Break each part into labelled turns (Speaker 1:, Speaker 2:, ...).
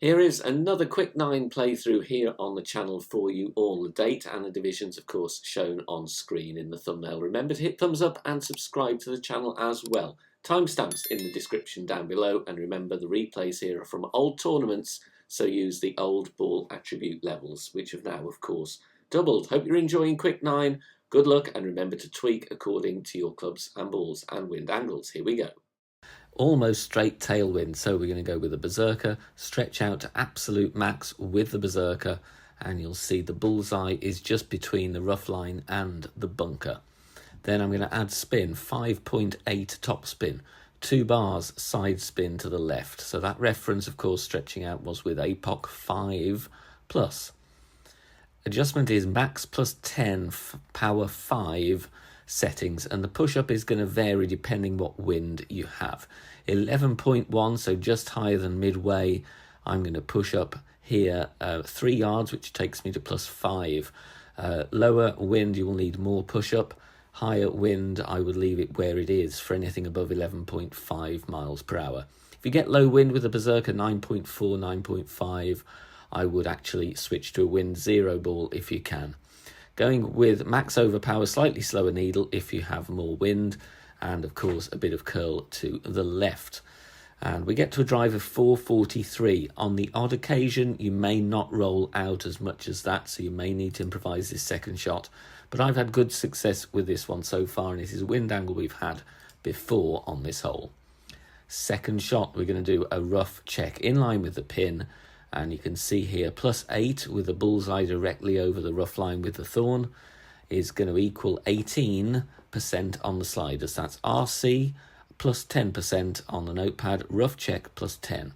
Speaker 1: Here is another quick 9 playthrough here on the channel for you all. The date and the divisions, of course, shown on screen in the thumbnail. Remember to hit thumbs up and subscribe to the channel as well. Timestamps in the description down below, and remember the replays here are from old tournaments, so use the old ball attribute levels, which have now, of course, doubled. Hope you're enjoying Quick 9. Good luck, and remember to tweak according to your clubs and balls and wind angles. Here we go. Almost straight tailwind, so we're going to go with a berserker, stretch out to absolute max with the berserker, and you'll see the bullseye is just between the rough line and the bunker. Then I'm going to add spin, 5.8 top spin, 2 bars side spin to the left. So that reference, of course, stretching out was with APOC 5 plus. Adjustment is max plus 10, power 5 settings, and the push-up is going to vary depending what wind you have. 11.1, so just higher than midway. I'm going to push up here 3 yards, which takes me to plus 5. Lower wind, you will need more push-up. Higher wind, I would leave it where it is for anything above 11.5 miles per hour. If you get low wind with a berserker 9.4, 9.5, I would actually switch to a wind 0 ball if you can. Going with max overpower, slightly slower needle if you have more wind, and of course a bit of curl to the left. And we get to a drive of 443. On the odd occasion, you may not roll out as much as that, so you may need to improvise this second shot. But I've had good success with this one so far, and this is a wind angle we've had before on this hole. Second shot, we're going to do a rough check in line with the pin. And you can see here, plus 8 with the bullseye directly over the rough line with the thorn is going to equal 18% on the sliders. That's RC plus 10% on the notepad, rough check plus 10.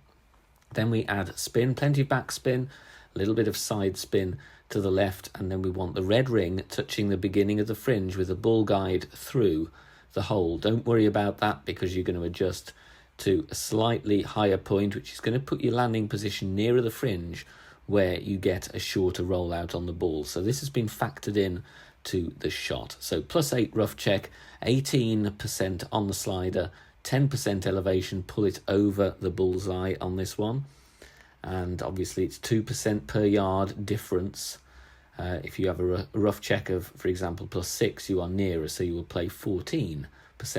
Speaker 1: Then we add spin, plenty of back spin, a little bit of side spin to the left, and then we want the red ring touching the beginning of the fringe with the bull guide through the hole. Don't worry about that because you're going to adjust to a slightly higher point, which is going to put your landing position nearer the fringe where you get a shorter rollout on the ball. So this has been factored in to the shot. So plus 8 rough check, 18% on the slider, 10% elevation, pull it over the bullseye on this one. And obviously it's 2% per yard difference. If you have a rough check of, for example, plus 6, you are nearer, so you will play 14%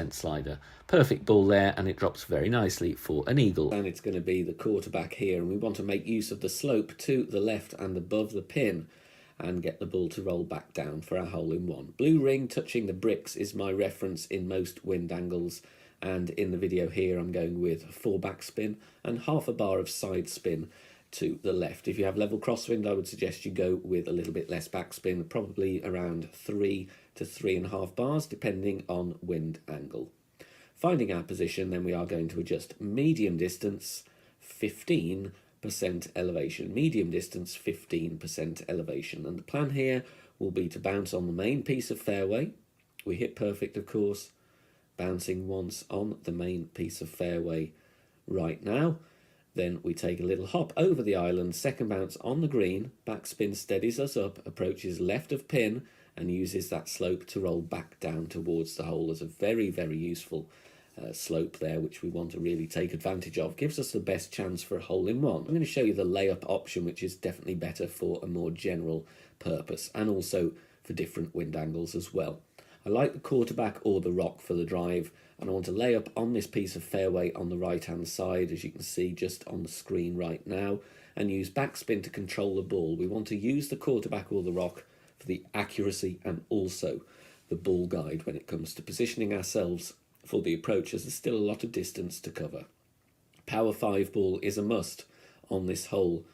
Speaker 1: slider. Perfect ball there, and it drops very nicely for an eagle. And it's going to be the quarterback here, and we want to make use of the slope to the left and above the pin and get the ball to roll back down for our hole in one. Blue ring touching the bricks is my reference in most wind angles, and in the video here I'm going with 4 backspin and half a bar of side spin to the left. If you have level crosswind, I would suggest you go with a little bit less backspin, probably around 3 to 3.5 bars, depending on wind angle. Finding our position, then we are going to adjust medium distance, 15% elevation. Medium distance, 15% elevation. And the plan here will be to bounce on the main piece of fairway. We hit perfect, of course, bouncing once on the main piece of fairway right now. Then we take a little hop over the island, second bounce on the green, backspin steadies us up, approaches left of pin, and uses that slope to roll back down towards the hole. As a very, very useful slope there, which we want to really take advantage of. Gives us the best chance for a hole in one. I'm going to show you the layup option, which is definitely better for a more general purpose, and also for different wind angles as well. I like the quarterback or the rock for the drive, and I want to lay up on this piece of fairway on the right hand side, as you can see just on the screen right now, and use backspin to control the ball. We want to use the quarterback or the rock for the accuracy and also the ball guide when it comes to positioning ourselves for the approach, as there's still a lot of distance to cover. Power 5 ball is a must on this hole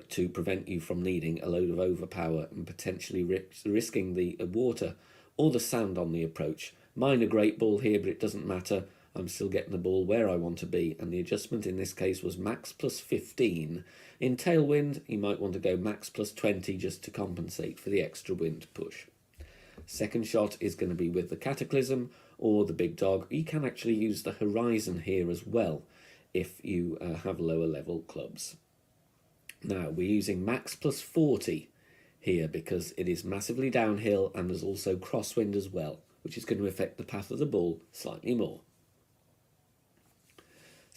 Speaker 1: to prevent you from needing a load of overpower and potentially risking the water or the sand on the approach. Mine a great ball here, but it doesn't matter. I'm still getting the ball where I want to be, and the adjustment in this case was max plus 15. In tailwind, you might want to go max plus 20 just to compensate for the extra wind push. Second shot is going to be with the Cataclysm or the Big Dog. You can actually use the Horizon here as well if you have lower level clubs. Now we're using max plus 40 here because it is massively downhill, and there's also crosswind as well, which is going to affect the path of the ball slightly more.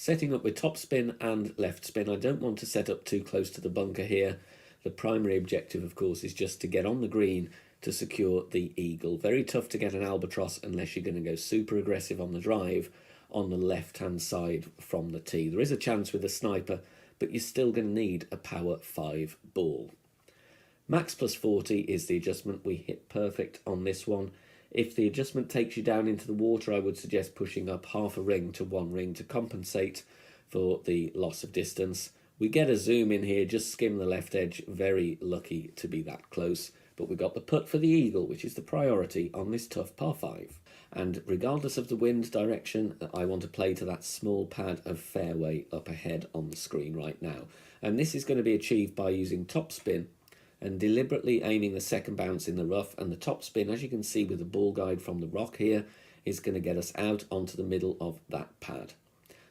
Speaker 1: Setting up with top spin and left spin. I don't want to set up too close to the bunker here. The primary objective, of course, is just to get on the green to secure the eagle. Very tough to get an albatross unless you're going to go super aggressive on the drive on the left-hand side from the tee. There is a chance with a sniper, but you're still going to need a power 5 ball. Max plus 40 is the adjustment. We hit perfect on this one. If the adjustment takes you down into the water, I would suggest pushing up half a ring to 1 ring to compensate for the loss of distance. We get a zoom in here, just skim the left edge. Very lucky to be that close. But we got the putt for the eagle, which is the priority on this tough par 5. And regardless of the wind direction, I want to play to that small pad of fairway up ahead on the screen right now. And this is going to be achieved by using top spin and deliberately aiming the second bounce in the rough. And the top spin, as you can see with the ball guide from the rock here, is going to get us out onto the middle of that pad.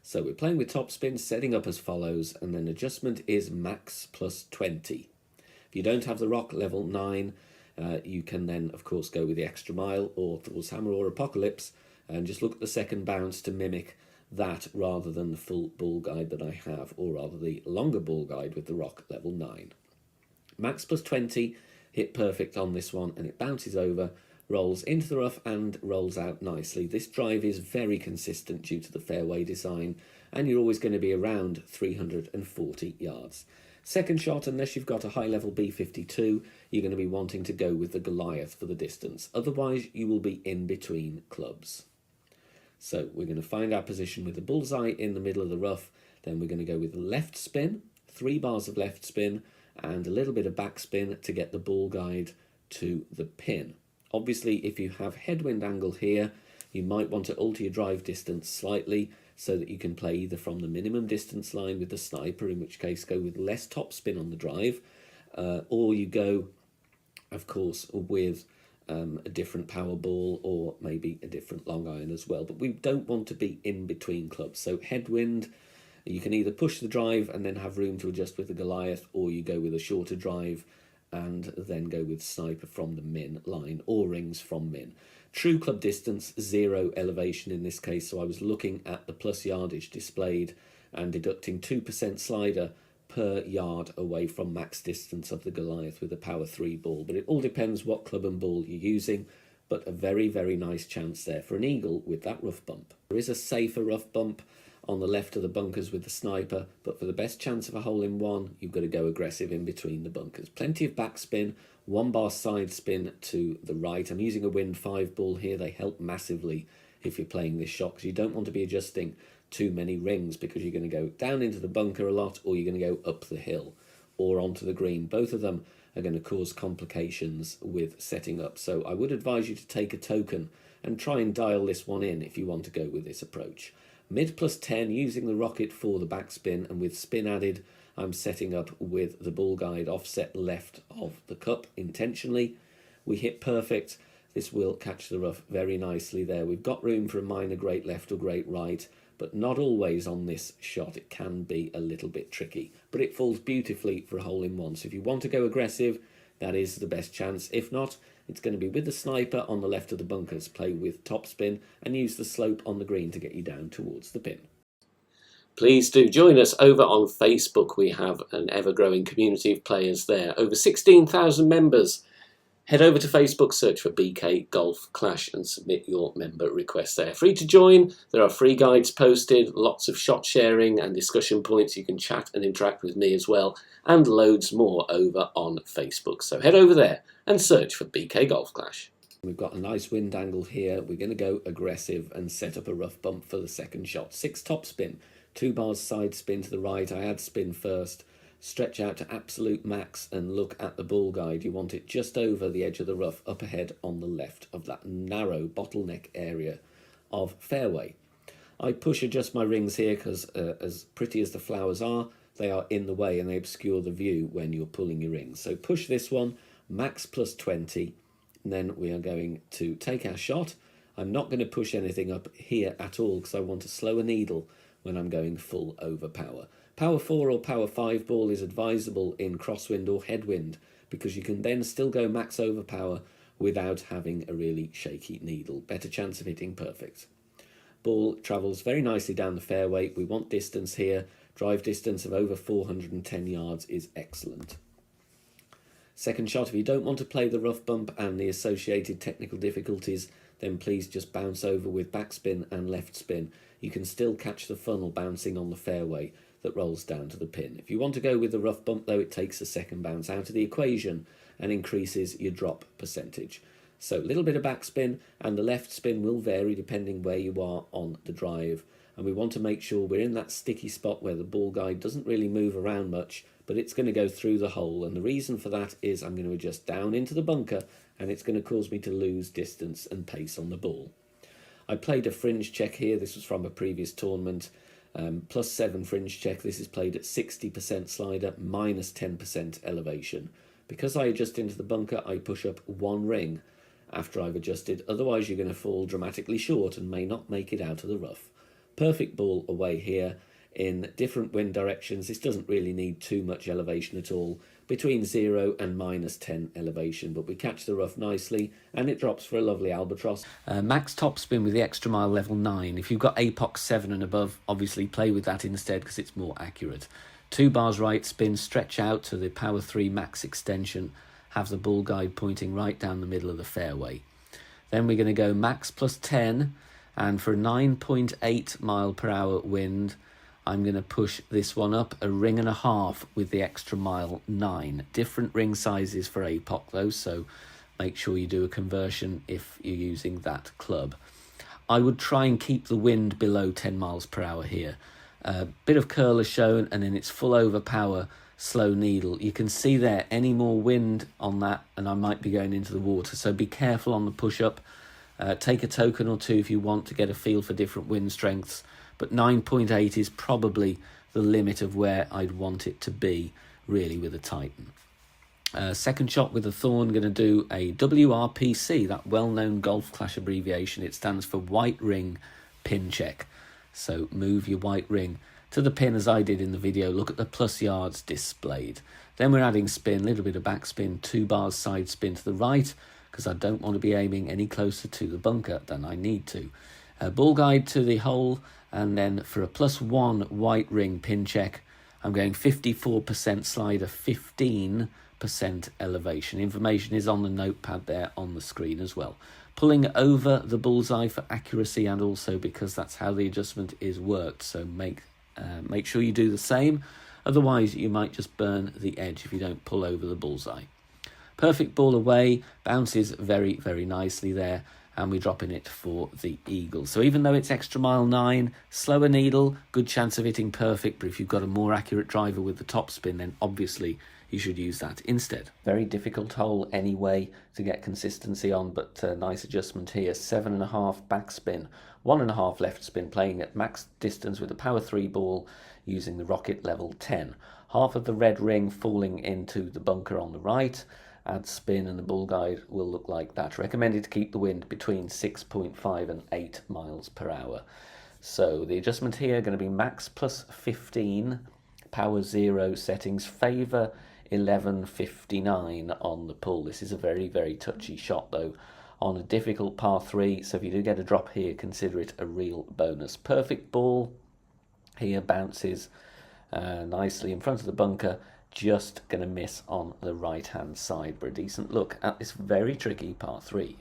Speaker 1: So we're playing with top spin, setting up as follows, and then adjustment is max plus 20. If you don't have the rock level 9, you can then, of course, go with the extra mile or Thor's Hammer or Apocalypse and just look at the second bounce to mimic that rather than the full ball guide that I have, or rather the longer ball guide with the rock level 9. Max plus 20, hit perfect on this one, and it bounces over, rolls into the rough and rolls out nicely. This drive is very consistent due to the fairway design, and you're always going to be around 340 yards. Second shot, unless you've got a high-level B52, you're going to be wanting to go with the Goliath for the distance. Otherwise, you will be in between clubs. So we're going to find our position with the bullseye in the middle of the rough. Then we're going to go with left spin, 3 bars of left spin, and a little bit of backspin to get the ball guide to the pin. Obviously, if you have headwind angle here, you might want to alter your drive distance slightly so that you can play either from the minimum distance line with the sniper, in which case go with less top spin on the drive, or you go, of course, with a different power ball or maybe a different long iron as well. But we don't want to be in between clubs. So headwind, you can either push the drive and then have room to adjust with the Goliath, or you go with a shorter drive and then go with sniper from the min line or rings from min. True club distance, 0 elevation in this case, so I was looking at the plus yardage displayed and deducting 2% slider per yard away from max distance of the Goliath with a power 3 ball. But it all depends what club and ball you're using, but a very, very nice chance there for an eagle with that rough bump. There is a safer rough bump on the left of the bunkers with the sniper, but for the best chance of a hole-in-one, you've got to go aggressive in between the bunkers. Plenty of backspin, 1 bar side spin to the right. I'm using a wind 5 ball here. They help massively if you're playing this shot, because you don't want to be adjusting too many rings, because you're going to go down into the bunker a lot, or you're going to go up the hill or onto the green. Both of them are going to cause complications with setting up. So I would advise you to take a token and try and dial this one in if you want to go with this approach. Mid plus 10, using the rocket for the backspin, and with spin added, I'm setting up with the ball guide offset left of the cup intentionally. We hit perfect. This will catch the rough very nicely there. We've got room for a minor great left or great right, but not always on this shot. It can be a little bit tricky, but it falls beautifully for a hole-in-one. So if you want to go aggressive, that is the best chance. If not, it's going to be with the sniper on the left of the bunkers, play with top spin and use the slope on the green to get you down towards the pin. Please do join us over on Facebook. We have an ever-growing community of players there, over 16,000 members. Head over to Facebook, search for BK Golf Clash and submit your member request there. Free to join. There are free guides posted, lots of shot sharing and discussion points. You can chat and interact with me as well, and loads more over on Facebook. So head over there and search for BK Golf Clash. We've got a nice wind angle here. We're going to go aggressive and set up a rough bump for the second shot. 6 top spin, 2 bars side spin to the right. I add spin first. Stretch out to absolute max and look at the ball guide. You want it just over the edge of the rough, up ahead on the left of that narrow bottleneck area of fairway. I push adjust my rings here because as pretty as the flowers are, they are in the way and they obscure the view when you're pulling your rings. So push this one, max plus 20, and then we are going to take our shot. I'm not going to push anything up here at all because I want to slow a needle when I'm going full over power. Power 4 or power 5 ball is advisable in crosswind or headwind because you can then still go max over power without having a really shaky needle. Better chance of hitting perfect. Ball travels very nicely down the fairway. We want distance here. Drive distance of over 410 yards is excellent. Second shot, if you don't want to play the rough bump and the associated technical difficulties, then please just bounce over with backspin and left spin. You can still catch the funnel bouncing on the fairway that rolls down to the pin. If you want to go with the rough bump though, it takes a second bounce out of the equation and increases your drop percentage. So a little bit of backspin, and the left spin will vary depending where you are on the drive. And we want to make sure we're in that sticky spot where the ball guide doesn't really move around much, but it's going to go through the hole. And the reason for that is I'm going to adjust down into the bunker, and it's going to cause me to lose distance and pace on the ball. I played a fringe check here. This was from a previous tournament. +7 fringe check. This is played at 60% slider, minus 10% elevation. Because I adjust into the bunker, I push up 1 ring after I've adjusted. Otherwise, you're going to fall dramatically short and may not make it out of the rough. Perfect ball away here in different wind directions. This doesn't really need too much elevation at all, between 0 and -10 elevation, but we catch the rough nicely and it drops for a lovely albatross. Max topspin with the extra mile level 9. If you've got apox 7 and above, obviously play with that instead because it's more accurate. 2 bars right spin, stretch out to the power 3 max extension, have the ball guide pointing right down the middle of the fairway. Then we're going to go max +10, and for a 9.8 mile per hour wind, I'm going to push this one up 1.5 rings with the extra mile 9. Different ring sizes for APOC though, so make sure you do a conversion if you're using that club. I would try and keep the wind below 10 miles per hour here. A bit of curl is shown, and then it's full over power, slow needle. You can see there any more wind on that and I might be going into the water, so be careful on the push up. Take a token or two if you want to get a feel for different wind strengths, but 9.8 is probably the limit of where I'd want it to be really with a Titan. Second shot with a thorn, going to do a WRPC, that well-known golf clash abbreviation. It stands for white ring pin check. So move your white ring to the pin as I did in the video. Look at the plus yards displayed. Then we're adding spin, a little bit of backspin, 2 bars side spin to the right, because I don't want to be aiming any closer to the bunker than I need to. Ball guide to the hole, and then for a +1 white ring pin check, I'm going 54% slider, 15% elevation. Information is on the notepad there on the screen as well. Pulling over the bullseye for accuracy, and also because that's how the adjustment is worked, so make sure you do the same. Otherwise, you might just burn the edge if you don't pull over the bullseye. Perfect ball away, bounces very, very nicely there, and we're dropping it for the eagle. So even though it's extra mile 9, slower needle, good chance of hitting perfect, but if you've got a more accurate driver with the top spin, then obviously you should use that instead. Very difficult hole anyway to get consistency on, but nice adjustment here. 7.5 backspin, 1.5 left spin, playing at max distance with a power 3 ball using the rocket level 10. Half of the red ring falling into the bunker on the right. Add spin and the ball guide will look like that. Recommended to keep the wind between 6.5 and 8 miles per hour. So the adjustment here going to be max +15, power 0 settings, favour 11.59 on the pull. This is a very, very touchy shot though on a difficult par 3, so if you do get a drop here, consider it a real bonus. Perfect ball here, bounces nicely in front of the bunker, just going to miss on the right hand side for a decent look at this very tricky par 3.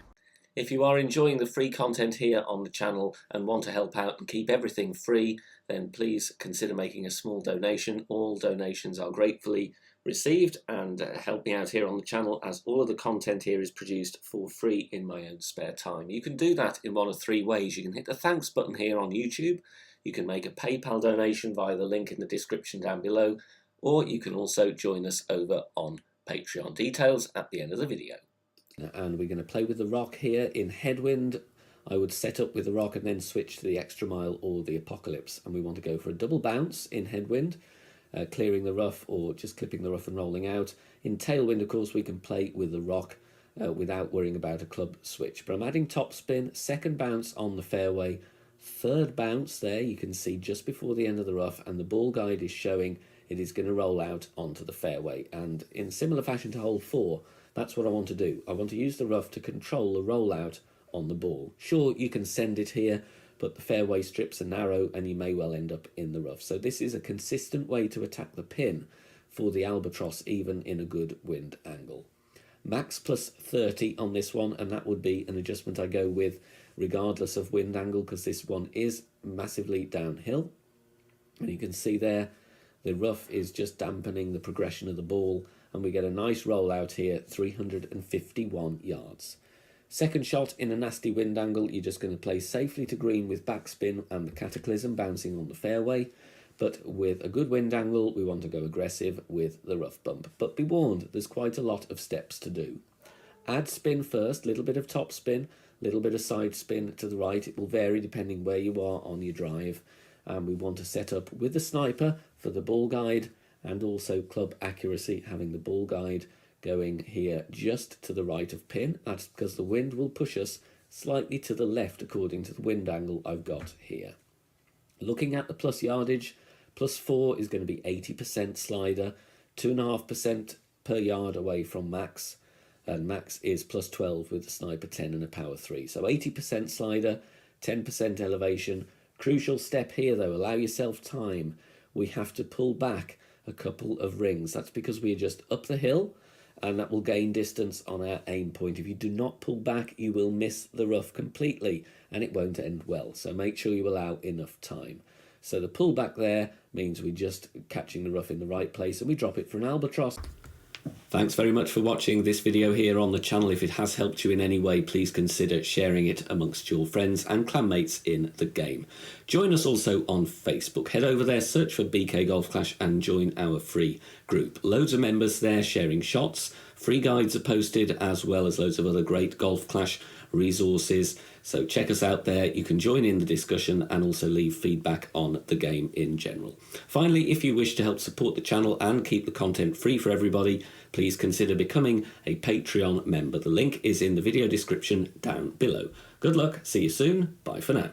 Speaker 1: If you are enjoying the free content here on the channel and want to help out and keep everything free, then please consider making a small donation. All donations are gratefully received and help me out here on the channel, as all of the content here is produced for free in my own spare time. You can do that in one of 3 ways. You can hit the thanks button here on YouTube, you can make a PayPal donation via the link in the description down below, or you can also join us over on Patreon. Details at the end of the video. And we're going to play with the rock here in headwind. I would set up with the rock and then switch to the extra mile or the apocalypse, and we want to go for a double bounce in headwind, clearing the rough or just clipping the rough and rolling out. In tailwind, of course, we can play with the rock without worrying about a club switch, but I'm adding top spin, second bounce on the fairway, third bounce there, you can see just before the end of the rough, and the ball guide is showing it is going to roll out onto the fairway. And in similar fashion to hole 4, that's what I want to do. I want to use the rough to control the rollout on the ball. Sure, you can send it here, but the fairway strips are narrow and you may well end up in the rough. So this is a consistent way to attack the pin for the albatross, even in a good wind angle. Max plus 30 on this one, and that would be an adjustment I go with regardless of wind angle, because this one is massively downhill. And you can see there, the rough is just dampening the progression of the ball, and we get a nice roll out here, 351 yards. Second shot in a nasty wind angle, you're just going to play safely to green with backspin and the cataclysm bouncing on the fairway. But with a good wind angle, we want to go aggressive with the rough bump. But be warned, there's quite a lot of steps to do. Add spin first, little bit of top spin, little bit of side spin to the right. It will vary depending where you are on your drive. And we want to set up with the sniper for the ball guide, and also club accuracy, having the ball guide going here just to the right of pin. That's because the wind will push us slightly to the left according to the wind angle I've got here. Looking at the plus yardage, +4 is going to be 80% slider, 2.5% per yard away from max, and max is +12 with the sniper 10 and a power 3. So 80% slider, 10% elevation. Crucial step here though, allow yourself time. We have to pull back a couple of rings. That's because we are just up the hill, and that will gain distance on our aim point. If you do not pull back, you will miss the rough completely and it won't end well. So make sure you allow enough time. So the pull back there means we're just catching the rough in the right place, and we drop it for an albatross. Thanks very much for watching this video here on the channel. If it has helped you in any way, please consider sharing it amongst your friends and clanmates in the game. Join us also on Facebook. Head over there, search for BK Golf Clash and join our free group. Loads of members there sharing shots. Free guides are posted, as well as loads of other great Golf Clash resources. So check us out there. You can join in the discussion and also leave feedback on the game in general. Finally, if you wish to help support the channel and keep the content free for everybody, please consider becoming a Patreon member. The link is in the video description down below. Good luck, see you soon, bye for now.